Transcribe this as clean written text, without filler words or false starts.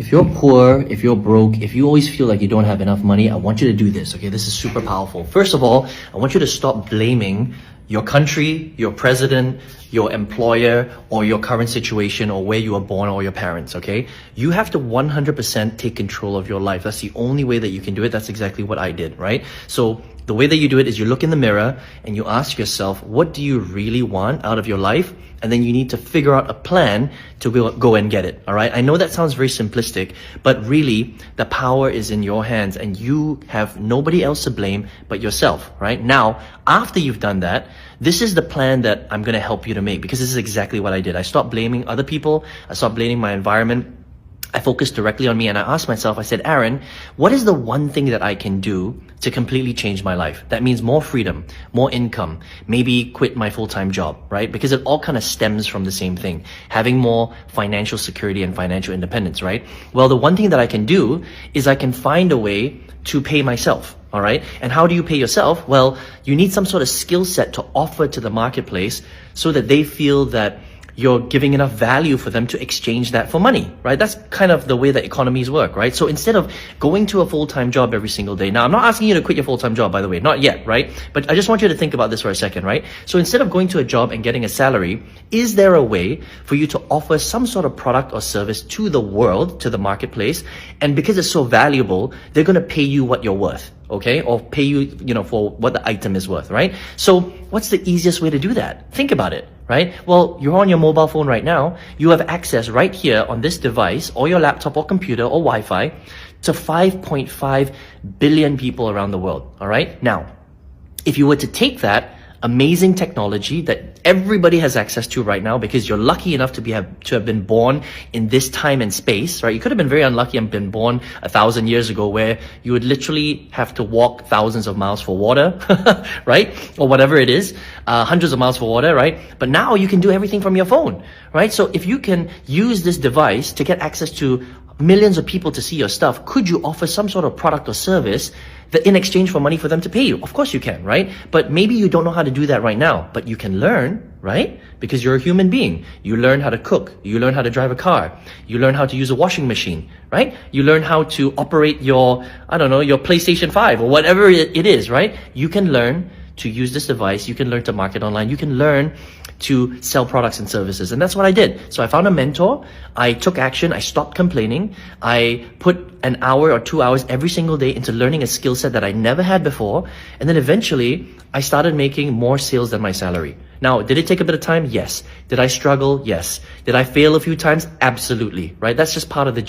If you're poor, if you're broke, if you always feel like you don't have enough money, I want you to do this, okay? This is super powerful. First of all, I want you to stop blaming your country, your president, your employer, or your current situation, or where you were born, or your parents, okay? You have to 100% take control of your life. That's the only way that you can do it. That's exactly what I did, right? So the way that you do it is you look in the mirror and you ask yourself, what do you really want out of your life? And then you need to figure out a plan to go and get it, all right? I know that sounds very simplistic, but really the power is in your hands and you have nobody else to blame but yourself, right? Now, after you've done that, this is the plan that I'm gonna help you to make, because this is exactly what I did. I stopped blaming other people. I stopped blaming my environment. I focused directly on me and I asked myself, I said, Aaron, what is the one thing that I can do to completely change my life? That means more freedom, more income, maybe quit my full-time job, right? Because it all kind of stems from the same thing, having more financial security and financial independence, right? Well, the one thing that I can do is I can find a way to pay myself. All right. And how do you pay yourself? Well, you need some sort of skill set to offer to the marketplace so that they feel that you're giving enough value for them to exchange that for money, right? That's kind of the way that economies work, right? So instead of going to a full-time job every single day, now I'm not asking you to quit your full-time job, by the way, not yet, right? But I just want you to think about this for a second, right? So instead of going to a job and getting a salary, is there a way for you to offer some sort of product or service to the world, to the marketplace? And because it's so valuable, they're going to pay you what you're worth. Okay, or pay you, for what the item is worth, right? So what's the easiest way to do that? Think about it, right? Well, you're on your mobile phone right now. You have access right here on this device or your laptop or computer or Wi-Fi to 5.5 billion people around the world, all right? Now, if you were to take that amazing technology that everybody has access to right now, because you're lucky enough to have been born in this time and space, right? You could have been very unlucky and been born 1,000 years ago where you would literally have to walk thousands of miles for water, right? Or whatever it is, hundreds of miles for water, right? But now you can do everything from your phone, right? So if you can use this device to get access to millions of people to see your stuff, could you offer some sort of product or service that in exchange for money for them to pay you? Of course you can, right? But maybe you don't know how to do that right now, but you can learn, right? Because you're a human being. You learn how to cook. You learn how to drive a car. You learn how to use a washing machine, right? You learn how to operate your PlayStation 5 or whatever it is, right? You can learn to use this device. You can learn to market online. You can learn to sell products and services. And that's what I did. So I found a mentor. I took action. I stopped complaining. I put an hour or 2 hours every single day into learning a skill set that I never had before. And then eventually I started making more sales than my salary. Now, did it take a bit of time? Yes. Did I struggle? Yes. Did I fail a few times? Absolutely. Right? That's just part of the